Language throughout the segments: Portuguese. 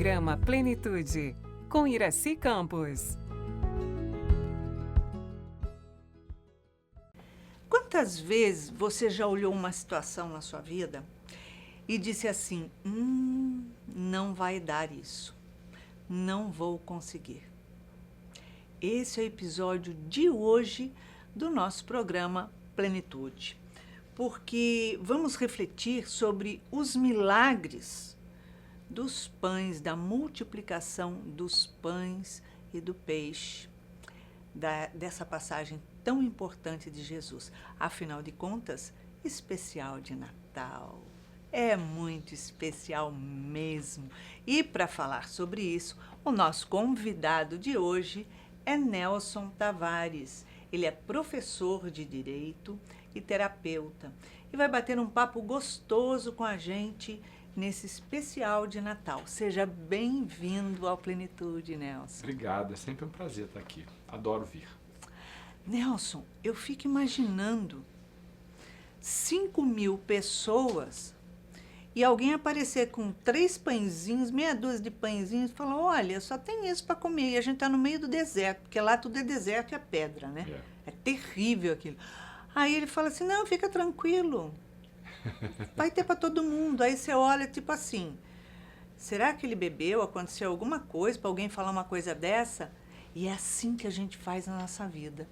Programa Plenitude, com Iraci Campos. Quantas vezes você já olhou uma situação na sua vida e disse assim, não vai dar isso, não vou conseguir. Esse é o episódio de hoje do nosso programa Plenitude, porque vamos refletir sobre os milagres dos pães, da multiplicação dos pães e do peixe, dessa passagem tão importante de Jesus. Afinal de contas, especial de Natal. É muito especial mesmo. E para falar sobre isso, o nosso convidado de hoje é Nelson Tavares. Ele é professor de Direito e terapeuta e vai bater um papo gostoso com a gente nesse especial de Natal. Seja bem-vindo ao Plenitude, Nelson. Obrigado, é sempre um prazer estar aqui. Adoro vir. Nelson, eu fico imaginando 5.000 pessoas e alguém aparecer com 3 pãezinhos, meia dúzia de pãezinhos e falar, olha, só tem isso para comer. E a gente está no meio do deserto, porque lá tudo é deserto e é pedra, né? É terrível aquilo. Aí ele fala assim, não, fica tranquilo. Vai ter para todo mundo. Aí você olha, tipo assim, será que ele bebeu? Aconteceu alguma coisa para alguém falar uma coisa dessa? E é assim que a gente faz na nossa vida,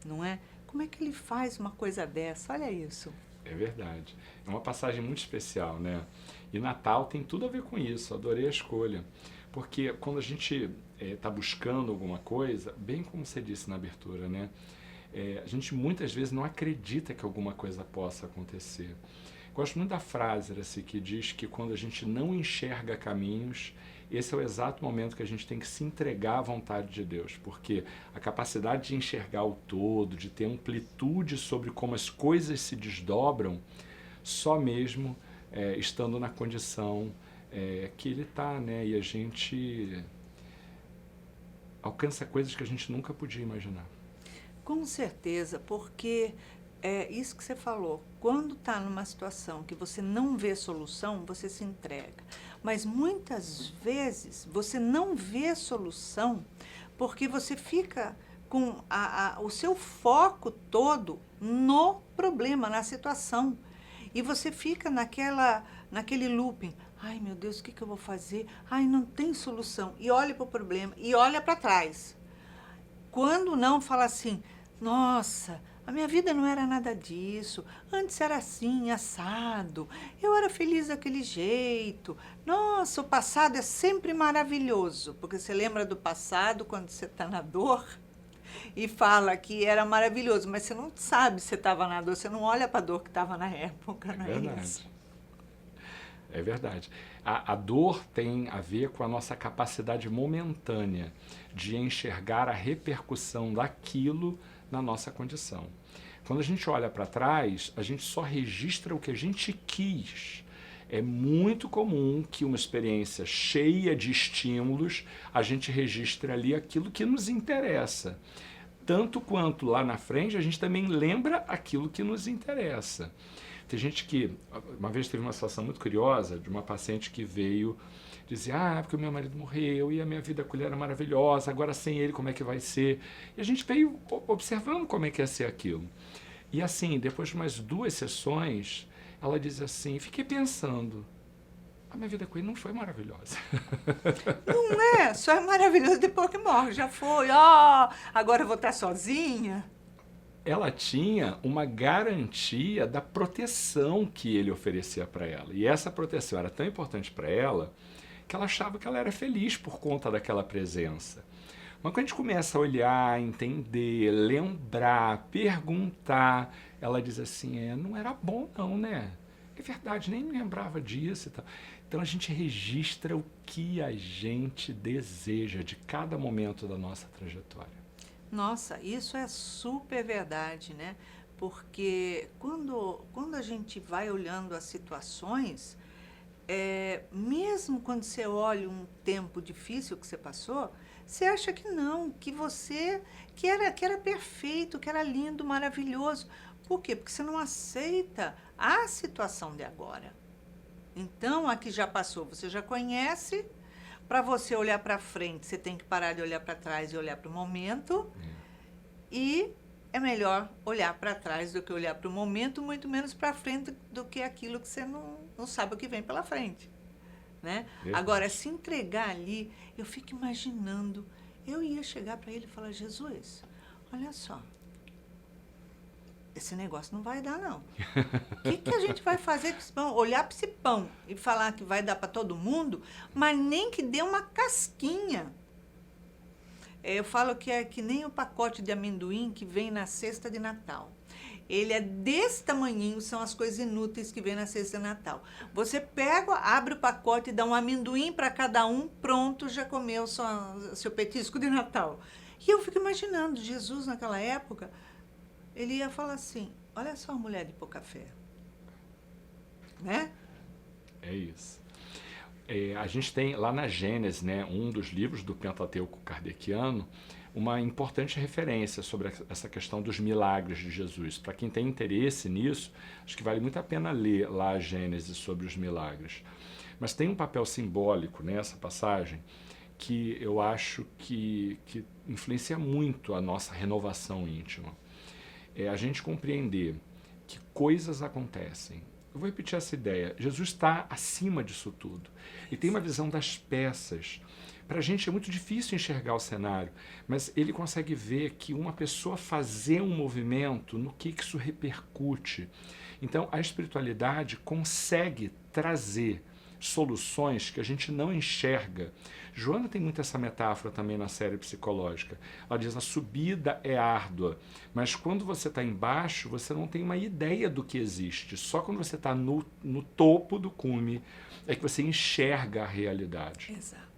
não é? Como é que ele faz uma coisa dessa? Olha isso. É verdade. É uma passagem muito especial, né? E Natal tem tudo a ver com isso. Adorei a escolha. Porque quando a gente está buscando alguma coisa, bem como você disse na abertura, né? A gente muitas vezes não acredita que alguma coisa possa acontecer. Gosto muito da frase assim, que diz que quando a gente não enxerga caminhos, esse é o exato momento que a gente tem que se entregar à vontade de Deus, porque a capacidade de enxergar o todo, de ter amplitude sobre como as coisas se desdobram, só mesmo estando na condição que Ele está, né? E a gente alcança coisas que a gente nunca podia imaginar. Com certeza, porque é isso que você falou. Quando está numa situação que você não vê solução, você se entrega. Mas muitas vezes você não vê solução porque você fica com o seu foco todo no problema, na situação. E você fica naquele looping. Ai, meu Deus, o que eu vou fazer? Ai, não tem solução. E olha para o problema e olha para trás. Quando não, fala assim, nossa, a minha vida não era nada disso, antes era assim, assado, eu era feliz daquele jeito, nossa, o passado é sempre maravilhoso, porque você lembra do passado quando você está na dor e fala que era maravilhoso, mas você não sabe se você estava na dor, você não olha para a dor que estava na época, não é isso? É verdade. A dor tem a ver com a nossa capacidade momentânea de enxergar a repercussão daquilo na nossa condição. Quando a gente olha para trás, a gente só registra o que a gente quis. É muito comum que uma experiência cheia de estímulos, a gente registre ali aquilo que nos interessa. Tanto quanto lá na frente, a gente também lembra aquilo que nos interessa. Tem gente que, uma vez teve uma situação muito curiosa de uma paciente que veio dizer, porque o meu marido morreu e a minha vida com ele era maravilhosa, agora sem ele como é que vai ser? E a gente veio observando como é que ia ser aquilo. E assim, depois de umas 2 sessões, ela diz assim, fiquei pensando, a minha vida com ele não foi maravilhosa. Não é, só é maravilhoso depois que morre, já foi, agora eu vou estar sozinha. Ela tinha uma garantia da proteção que ele oferecia para ela. E essa proteção era tão importante para ela que ela achava que ela era feliz por conta daquela presença. Mas quando a gente começa a olhar, entender, lembrar, perguntar, ela diz assim, não era bom não, né? É verdade, nem me lembrava disso e tal. Então a gente registra o que a gente deseja de cada momento da nossa trajetória. Nossa, isso é super verdade, né? Porque quando a gente vai olhando as situações, mesmo quando você olha um tempo difícil que você passou, você acha que não, que era perfeito, que era lindo, maravilhoso. Por quê? Porque você não aceita a situação de agora. Então, a que já passou, você já conhece, para você olhar para frente, você tem que parar de olhar para trás e olhar para o momento. E é melhor olhar para trás do que olhar para o momento, muito menos para frente do que aquilo que você não sabe o que vem pela frente. Né? Agora, se entregar ali, eu fico imaginando, eu ia chegar para ele e falar, Jesus, olha só, esse negócio não vai dar, não. O que a gente vai fazer com esse pão? Olhar para esse pão e falar que vai dar para todo mundo, mas nem que dê uma casquinha. Eu falo que é que nem o pacote de amendoim que vem na cesta de Natal. Ele é desse tamanhinho, são as coisas inúteis que vem na cesta de Natal. Você pega, abre o pacote e dá um amendoim para cada um, pronto, já comeu seu petisco de Natal. E eu fico imaginando, Jesus naquela época, ele ia falar assim, olha só a mulher de pouca fé. Né? É isso. A gente tem lá na Gênesis, né, um dos livros do Pentateuco kardeciano, uma importante referência sobre essa questão dos milagres de Jesus. Para quem tem interesse nisso, acho que vale muito a pena ler lá a Gênesis sobre os milagres. Mas tem um papel simbólico nessa passagem que eu acho que influencia muito a nossa renovação íntima. É a gente compreender que coisas acontecem. Eu vou repetir essa ideia. Jesus está acima disso tudo. E tem uma visão das peças. Para a gente é muito difícil enxergar o cenário, mas ele consegue ver que uma pessoa fazer um movimento, no que isso repercute. Então, a espiritualidade consegue trazer soluções que a gente não enxerga. Joana tem muito essa metáfora também na série psicológica. Ela diz, a subida é árdua, mas quando você está embaixo, você não tem uma ideia do que existe. Só quando você está no topo do cume é que você enxerga a realidade. Exato.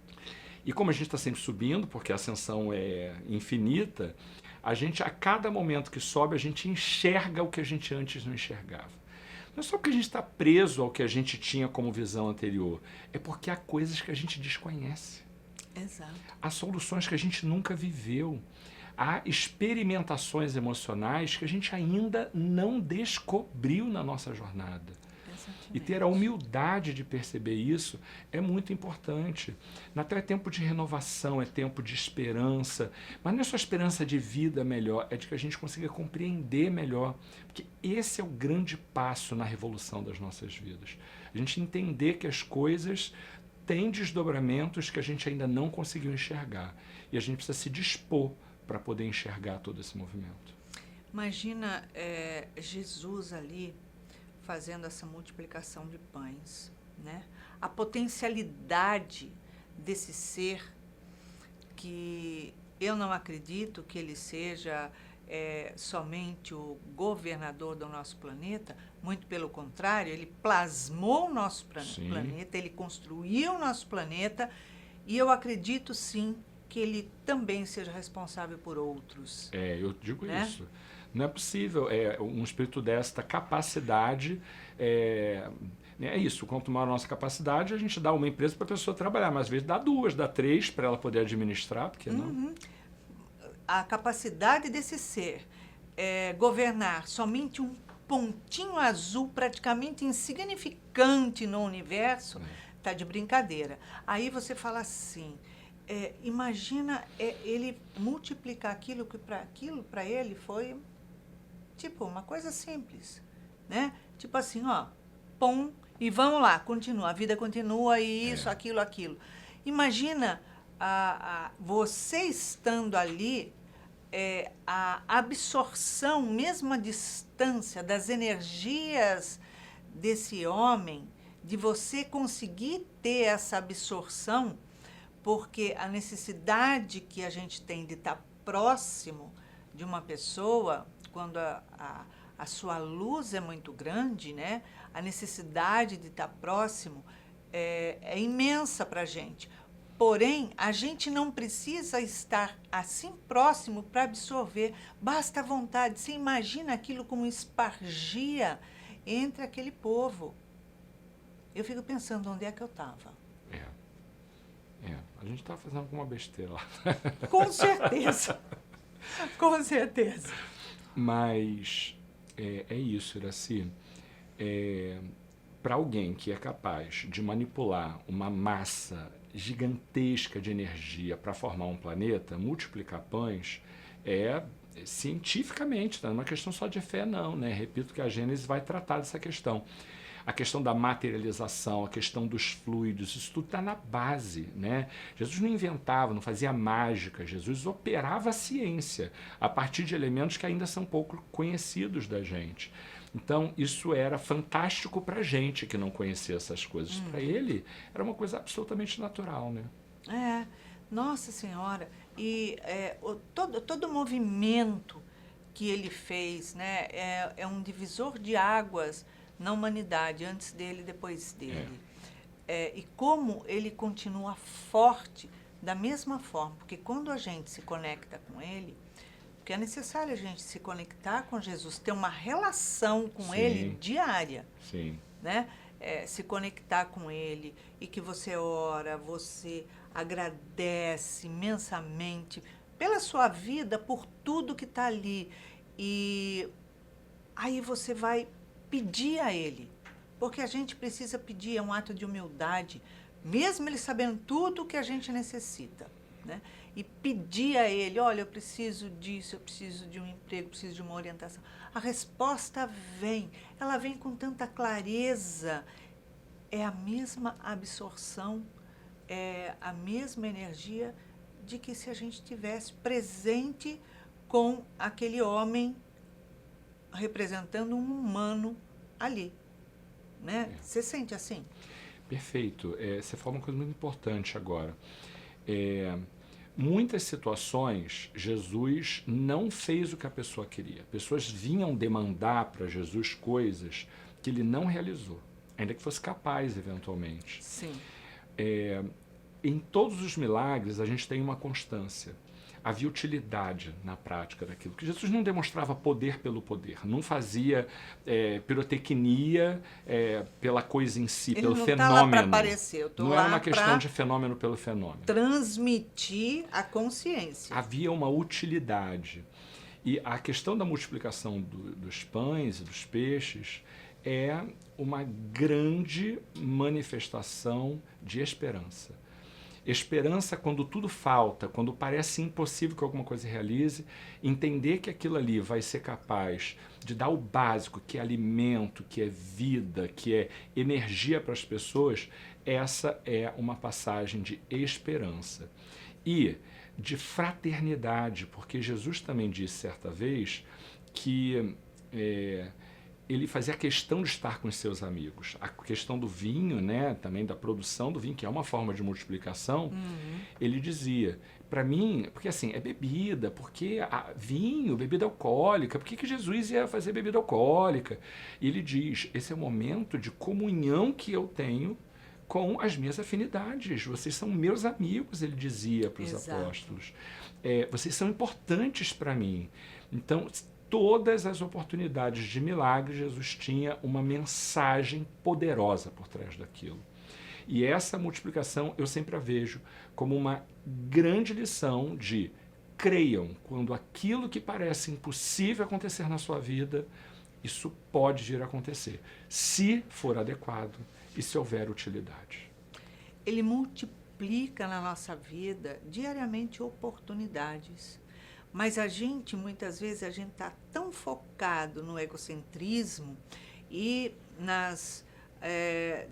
E como a gente está sempre subindo, porque a ascensão é infinita, a gente, a cada momento que sobe, a gente enxerga o que a gente antes não enxergava. Não é só porque a gente está preso ao que a gente tinha como visão anterior, é porque há coisas que a gente desconhece. Exato. Há soluções que a gente nunca viveu. Há experimentações emocionais que a gente ainda não descobriu na nossa jornada. E ter a humildade de perceber isso é muito importante. Natal é tempo de renovação, é tempo de esperança, mas não é só esperança de vida melhor, é de que a gente consiga compreender melhor, porque esse é o grande passo na revolução das nossas vidas. A gente entender que as coisas têm desdobramentos que a gente ainda não conseguiu enxergar, e a gente precisa se dispor para poder enxergar todo esse movimento. Imagina Jesus ali fazendo essa multiplicação de pães, né? A potencialidade desse ser que eu não acredito que ele seja somente o governador do nosso planeta, muito pelo contrário, ele plasmou o nosso planeta, ele construiu o nosso planeta, e eu acredito sim que ele também seja responsável por outros. Eu digo isso. Não é possível um espírito desta capacidade. É isso, quanto maior a nossa capacidade, a gente dá uma empresa para a pessoa trabalhar, mas às vezes dá 2, dá 3 para ela poder administrar, porque não? A capacidade desse ser governar somente um pontinho azul praticamente insignificante no universo, tá de brincadeira. Aí você fala assim, imagina ele multiplicar aquilo que para ele foi tipo uma coisa simples, né? Tipo assim, ó, pum, e vamos lá, continua, a vida continua, e isso, aquilo. Imagina você estando ali, a absorção, mesmo a distância das energias desse homem, de você conseguir ter essa absorção, porque a necessidade que a gente tem de estar próximo de uma pessoa, quando a sua luz é muito grande, né? A necessidade de estar próximo é imensa para a gente. Porém, a gente não precisa estar assim próximo para absorver. Basta a vontade. Você imagina aquilo como espargia entre aquele povo. Eu fico pensando onde é que eu estava. A gente estava fazendo alguma besteira lá. Com certeza. Com certeza. Mas é isso, Iraci. para alguém que é capaz de manipular uma massa gigantesca de energia para formar um planeta, multiplicar pães, cientificamente, não é uma questão só de fé, não, né? Repito que a Gênesis vai tratar dessa questão. A questão da materialização, a questão dos fluidos, isso tudo está na base, né? Jesus não inventava, não fazia mágica, Jesus operava a ciência a partir de elementos que ainda são pouco conhecidos da gente. Então, isso era fantástico para a gente que não conhecia essas coisas. Para ele, era uma coisa absolutamente natural, né? Nossa Senhora. E todo o movimento que ele fez, né, é um divisor de águas na humanidade, antes dele e depois dele. E como ele continua forte da mesma forma, porque quando a gente se conecta com ele, porque é necessário a gente se conectar com Jesus, ter uma relação com Sim. ele diária, Sim. né? Se conectar com ele, e que você ora, você agradece imensamente pela sua vida, por tudo que está ali. E aí você vai pedir a ele, porque a gente precisa pedir, é um ato de humildade, mesmo ele sabendo tudo o que a gente necessita, né? E pedir a ele, olha, eu preciso disso, eu preciso de um emprego, eu preciso de uma orientação. A resposta vem, ela vem com tanta clareza, é a mesma absorção, é a mesma energia de que se a gente estivesse presente com aquele homem representando um humano ali, né? Você sente assim? Perfeito. Você falou uma coisa muito importante agora. Muitas situações, Jesus não fez o que a pessoa queria. Pessoas vinham demandar para Jesus coisas que ele não realizou, ainda que fosse capaz, eventualmente. Sim. Em todos os milagres, a gente tem uma constância. Havia utilidade na prática daquilo. Que Jesus não demonstrava poder pelo poder, não fazia pirotecnia pela coisa em si, Ele pelo não fenômeno. Tá lá para aparecer, eu tô não lá era uma questão pra de fenômeno pelo fenômeno. transmitir a consciência. Havia uma utilidade. E a questão da multiplicação dos pães e dos peixes é uma grande manifestação de esperança. Esperança quando tudo falta, quando parece impossível que alguma coisa realize, entender que aquilo ali vai ser capaz de dar o básico, que é alimento, que é vida, que é energia para as pessoas, essa é uma passagem de esperança. E de fraternidade, porque Jesus também disse certa vez que ele fazia questão de estar com os seus amigos. A questão do vinho, né, também da produção do vinho, que é uma forma de multiplicação, ele dizia, para mim, porque assim, é bebida, porque vinho, bebida alcoólica, por que Jesus ia fazer bebida alcoólica? E ele diz, esse é o momento de comunhão que eu tenho com as minhas afinidades. Vocês são meus amigos, ele dizia para os apóstolos. Vocês são importantes para mim. Então, todas as oportunidades de milagre, Jesus tinha uma mensagem poderosa por trás daquilo. E essa multiplicação eu sempre a vejo como uma grande lição de creiam quando aquilo que parece impossível acontecer na sua vida, isso pode vir a acontecer, se for adequado e se houver utilidade. Ele multiplica na nossa vida diariamente oportunidades. Mas a gente, muitas vezes, a gente está tão focado no egocentrismo e nas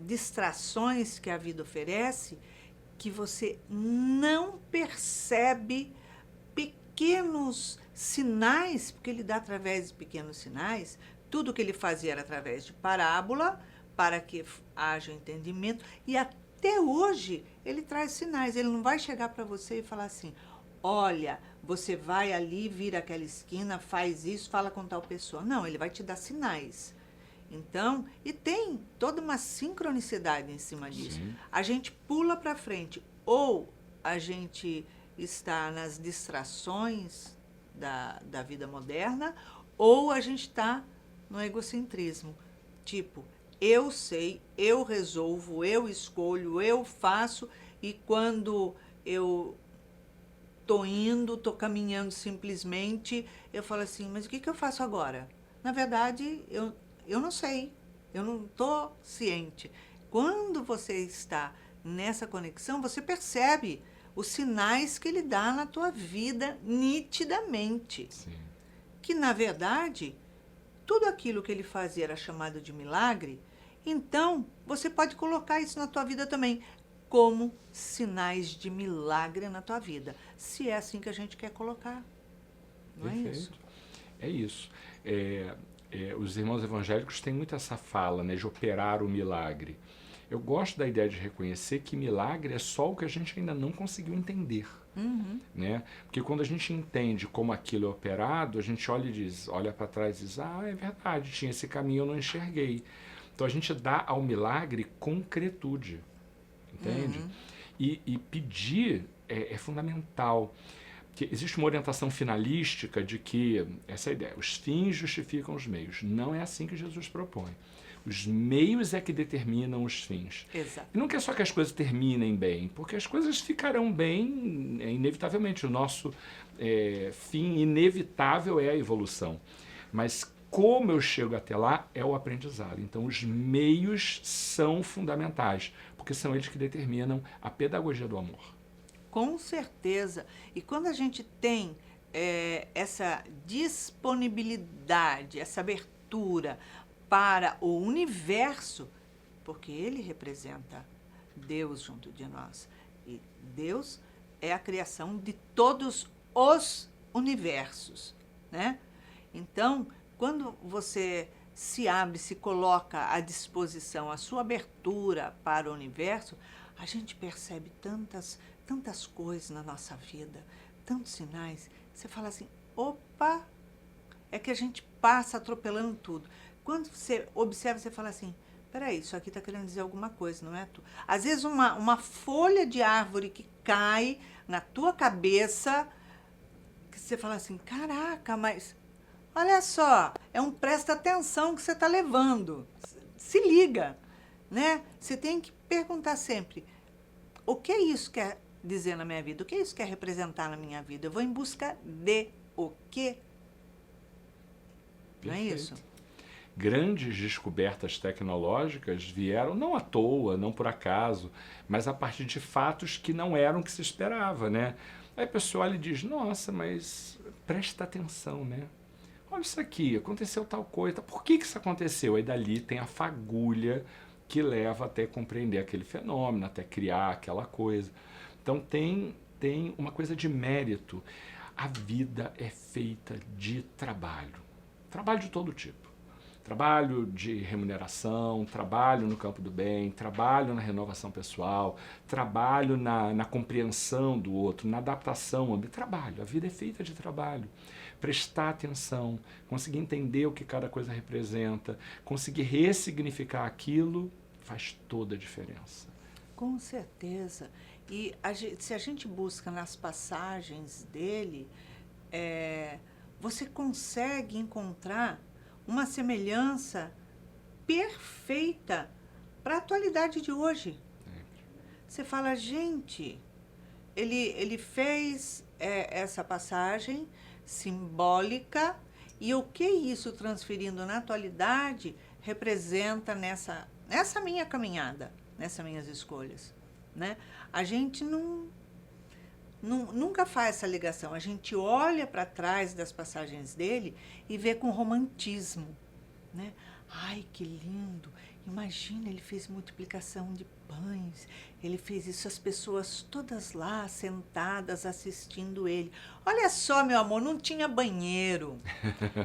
distrações que a vida oferece, que você não percebe pequenos sinais, porque ele dá através de pequenos sinais. Tudo que ele fazia era através de parábola, para que haja entendimento. E até hoje ele traz sinais. Ele não vai chegar para você e falar assim, olha, você vai ali, vira aquela esquina, faz isso, fala com tal pessoa. Não, ele vai te dar sinais. Então, e tem toda uma sincronicidade em cima disso. Sim. A gente pula para frente, ou a gente está nas distrações da vida moderna, ou a gente está no egocentrismo. Tipo, eu sei, eu resolvo, eu escolho, eu faço, e quando eu estou caminhando simplesmente, eu falo assim, mas o que eu faço agora? Na verdade, eu não sei. eu não estou ciente. Quando você está nessa conexão, você percebe os sinais que ele dá na tua vida nitidamente. Sim. Que, na verdade, tudo aquilo que ele fazia era chamado de milagre, então você pode colocar isso na tua vida também, como sinais de milagre na tua vida, se é assim que a gente quer colocar. Não é isso? É isso. Os irmãos evangélicos têm muito essa fala, né, de operar o milagre. Eu gosto da ideia de reconhecer que milagre é só o que a gente ainda não conseguiu entender. Uhum. Né? Porque quando a gente entende como aquilo é operado, a gente olha para trás e diz, é verdade, tinha esse caminho, eu não enxerguei. Então a gente dá ao milagre concretude, entende? Uhum. E pedir é fundamental. Porque existe uma orientação finalística de que, essa é a ideia, os fins justificam os meios. Não é assim que Jesus propõe. Os meios é que determinam os fins. Exato. E não quer só que as coisas terminem bem, porque as coisas ficarão bem, inevitavelmente. O nosso fim inevitável é a evolução. Mas como eu chego até lá é o aprendizado. Então, os meios são fundamentais, porque são eles que determinam a pedagogia do amor. Com certeza. E quando a gente tem essa disponibilidade, essa abertura para o universo, porque ele representa Deus junto de nós. E Deus é a criação de todos os universos, né? Então, quando você se abre, se coloca à disposição, a sua abertura para o universo, a gente percebe tantas coisas na nossa vida, tantos sinais. Você fala assim, opa, é que a gente passa atropelando tudo. Quando você observa, você fala assim, peraí, isso aqui está querendo dizer alguma coisa, não é tu? Às vezes uma folha de árvore que cai na tua cabeça, que você fala assim, caraca, mas olha só, é um presta atenção que você está levando. Se liga, né? Você tem que perguntar sempre, o que isso quer dizer na minha vida? O que isso quer representar na minha vida? Eu vou em busca de o quê? Não é isso? Grandes descobertas tecnológicas vieram não à toa, não por acaso, mas a partir de fatos que não eram o que se esperava, né? Aí a pessoa olha e diz, nossa, mas presta atenção, né? Olha isso aqui, aconteceu tal coisa, por que isso aconteceu? Aí dali tem a fagulha que leva até compreender aquele fenômeno, até criar aquela coisa. Então tem uma coisa de mérito. A vida é feita de trabalho de todo tipo. Trabalho de remuneração, trabalho no campo do bem, trabalho na renovação pessoal, trabalho na compreensão do outro, na adaptação, trabalho. A vida é feita de trabalho. Prestar atenção, conseguir entender o que cada coisa representa, conseguir ressignificar aquilo, faz toda a diferença. Com certeza. E se a gente busca nas passagens dele, você consegue encontrar uma semelhança perfeita para a atualidade de hoje. Você fala, gente, ele fez essa passagem simbólica e o que isso transferindo na atualidade representa nessa minha caminhada, nessas minhas escolhas, né? A gente nunca faz essa ligação. A gente olha para trás das passagens dele e vê com romantismo, né? Ai, que lindo! Imagina, ele fez multiplicação de pães, ele fez isso, as pessoas todas lá sentadas assistindo ele. Olha só, meu amor, não tinha banheiro.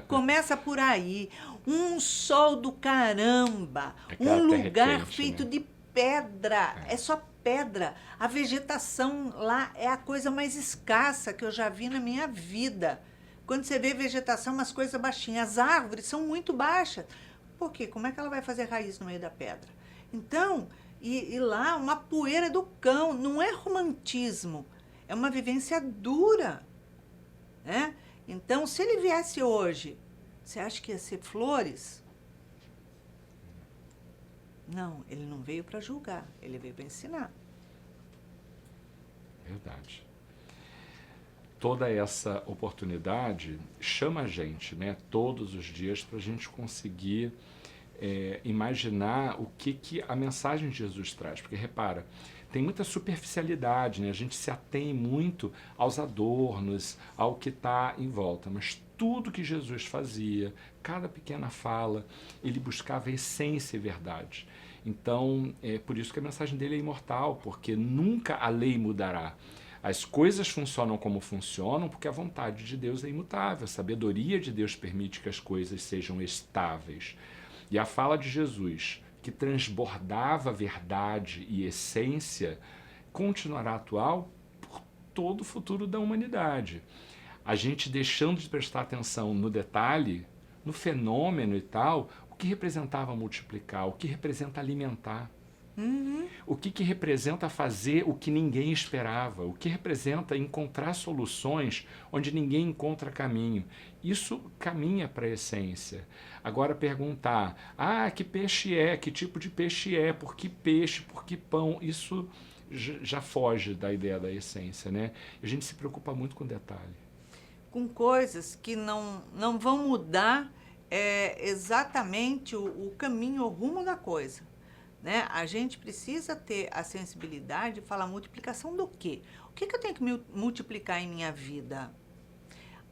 Começa por aí. Um sol do caramba, um lugar feito, né, de pedra, é só pedra. A vegetação lá é a coisa mais escassa que eu já vi na minha vida. Quando você vê vegetação, umas coisas baixinhas. As árvores são muito baixas. Por quê? Como é que ela vai fazer raiz no meio da pedra? Então, e lá uma poeira do cão. Não é romantismo, é uma vivência dura, né? Então, se ele viesse hoje, você acha que ia ser flores? Não, ele não veio para julgar, ele veio para ensinar. Verdade. Toda essa oportunidade chama a gente, né, todos os dias, para a gente conseguir imaginar o que a mensagem de Jesus traz. Porque, repara, tem muita superficialidade, né? A gente se atém muito aos adornos, ao que está em volta, mas tudo que Jesus fazia, cada pequena fala, ele buscava essência e verdade. Então, é por isso que a mensagem dele é imortal, porque nunca a lei mudará. As coisas funcionam como funcionam porque a vontade de Deus é imutável. A sabedoria de Deus permite que as coisas sejam estáveis. E a fala de Jesus, que transbordava verdade e essência, continuará atual por todo o futuro da humanidade. A gente deixando de prestar atenção no detalhe, no fenômeno e tal, o que representava multiplicar, o que representa alimentar. O que representa fazer o que ninguém esperava, o que representa encontrar soluções onde ninguém encontra caminho. Isso caminha para a essência. Agora perguntar, que peixe é, que tipo de peixe é, por que peixe, por que pão, isso já foge da ideia da essência, né? A gente se preocupa muito com detalhe. Com coisas que não vão mudar exatamente o caminho, o rumo da coisa. Né? A gente precisa ter a sensibilidade de falar multiplicação do quê? O que eu tenho que multiplicar em minha vida?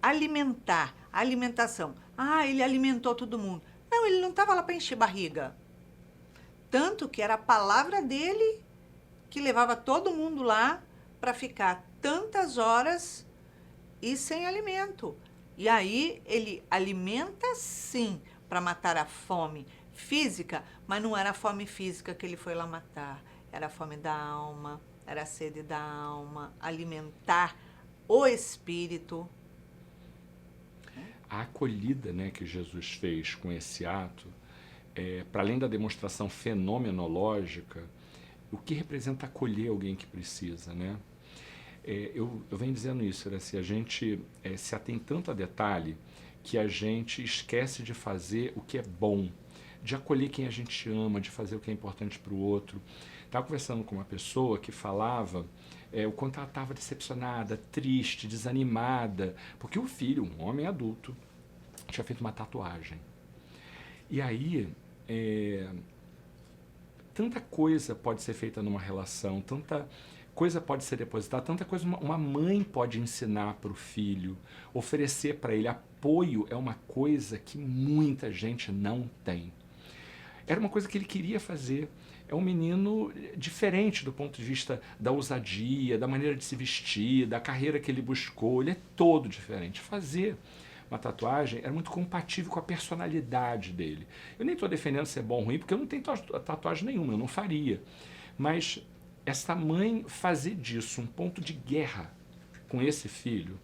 Alimentar, alimentação. Ele alimentou todo mundo. Não, ele não estava lá para encher barriga. Tanto que era a palavra dele que levava todo mundo lá para ficar tantas horas e sem alimento. E aí ele alimenta sim para matar a fome física, mas não era a fome física que ele foi lá matar, era a fome da alma, era a sede da alma, alimentar o espírito. A acolhida, né, que Jesus fez com esse ato, para além da demonstração fenomenológica, o que representa acolher alguém que precisa, né? Eu venho dizendo isso, a gente se atém tanto a detalhe que a gente esquece de fazer o que é bom, de acolher quem a gente ama, de fazer o que é importante para o outro. Estava conversando com uma pessoa que falava o quanto ela estava decepcionada, triste, desanimada, porque o filho, um homem adulto, tinha feito uma tatuagem. E aí, tanta coisa pode ser feita numa relação, tanta coisa pode ser depositada, tanta coisa uma mãe pode ensinar para o filho, oferecer para ele. Apoio é uma coisa que muita gente não tem. Era uma coisa que ele queria fazer. É um menino diferente do ponto de vista da ousadia, da maneira de se vestir, da carreira que ele buscou. Ele é todo diferente. Fazer uma tatuagem era muito compatível com a personalidade dele. Eu nem estou defendendo se é bom ou ruim, porque eu não tenho tatuagem nenhuma, eu não faria. Mas essa mãe fazer disso um ponto de guerra com esse filho,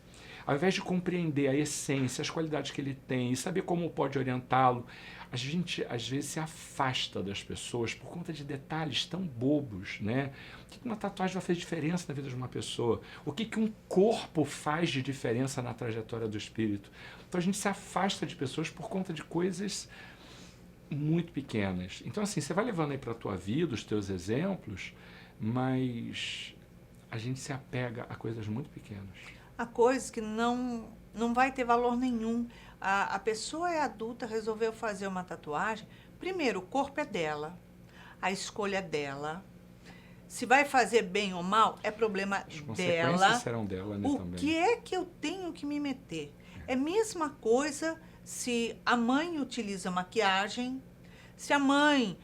ao invés de compreender a essência, as qualidades que ele tem e saber como pode orientá-lo, a gente às vezes se afasta das pessoas por conta de detalhes tão bobos, né? O que uma tatuagem vai fazer diferença na vida de uma pessoa? O que um corpo faz de diferença na trajetória do espírito? Então a gente se afasta de pessoas por conta de coisas muito pequenas. Então assim, você vai levando aí para a tua vida os teus exemplos, mas a gente se apega a coisas muito pequenas. A coisas que não vai ter valor nenhum. A pessoa é adulta, resolveu fazer uma tatuagem. Primeiro, o corpo é dela, a escolha é dela. Se vai fazer bem ou mal, é problema As dela. consequências serão dela, né, também. O que é que eu tenho que me meter? É a mesma coisa se a mãe utiliza maquiagem, se a mãe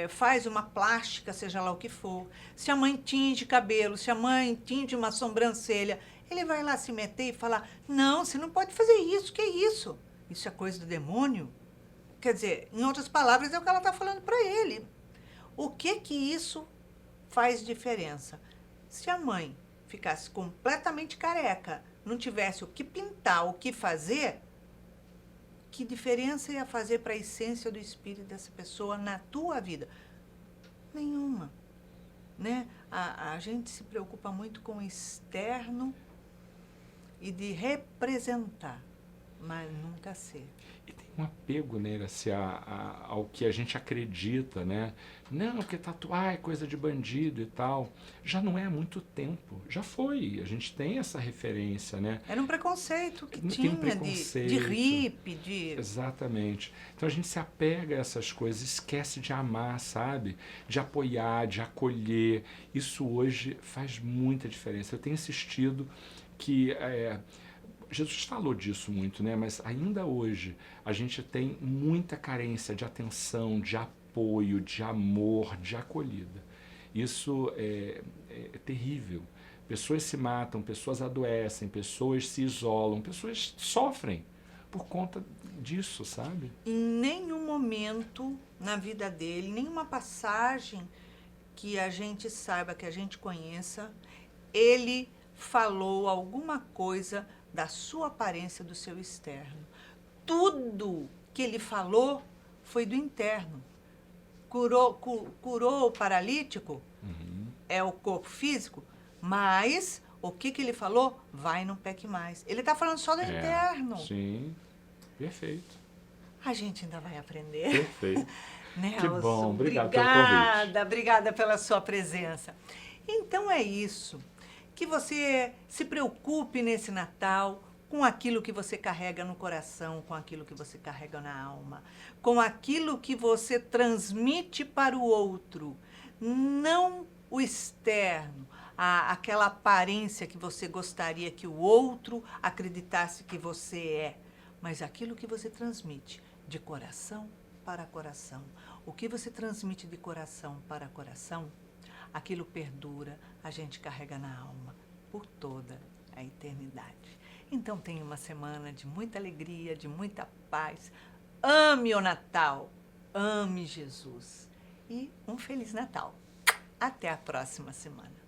faz uma plástica, seja lá o que for, se a mãe tinge cabelo, se a mãe tinge uma sobrancelha, ele vai lá se meter e falar, não, você não pode fazer isso, que é isso? Isso é coisa do demônio? Quer dizer, em outras palavras, é o que ela está falando para ele. O que isso faz diferença? Se a mãe ficasse completamente careca, não tivesse o que pintar, o que fazer, que diferença ia fazer para a essência do espírito dessa pessoa na tua vida? Nenhuma. Né? A gente se preocupa muito com o externo e de representar, mas nunca ser. E tem um apego, né, assim, ao que a gente acredita, né? Não, porque tatuar é coisa de bandido e tal. Já não é há muito tempo. Já foi. A gente tem essa referência, né? Era um preconceito que Tem tinha um preconceito. de hippie, de... Exatamente. Então a gente se apega a essas coisas, esquece de amar, sabe? De apoiar, de acolher. Isso hoje faz muita diferença. Eu tenho insistido que Jesus falou disso muito, né? Mas ainda hoje a gente tem muita carência de atenção, de apoio, de amor, de acolhida. Isso é terrível. Pessoas se matam, pessoas adoecem, pessoas se isolam, pessoas sofrem por conta disso, sabe? Em nenhum momento na vida dele, nenhuma passagem que a gente saiba, que a gente conheça, ele falou alguma coisa da sua aparência, do seu externo. Tudo que ele falou foi do interno. Curou o paralítico, é o corpo físico, mas o que ele falou? Vai, não peque mais. Ele está falando só do interno. Sim, perfeito. A gente ainda vai aprender. Perfeito. Nelson, Que bom, obrigado pelo convite. Obrigada pela sua presença. Então é isso. Que você se preocupe nesse Natal com aquilo que você carrega no coração, com aquilo que você carrega na alma, com aquilo que você transmite para o outro, não o externo, aquela aparência que você gostaria que o outro acreditasse que você é, mas aquilo que você transmite de coração para coração. O que você transmite de coração para coração, aquilo perdura, a gente carrega na alma por toda a eternidade. Então tenha uma semana de muita alegria, de muita paz. Ame o Natal, ame Jesus e um Feliz Natal. Até a próxima semana.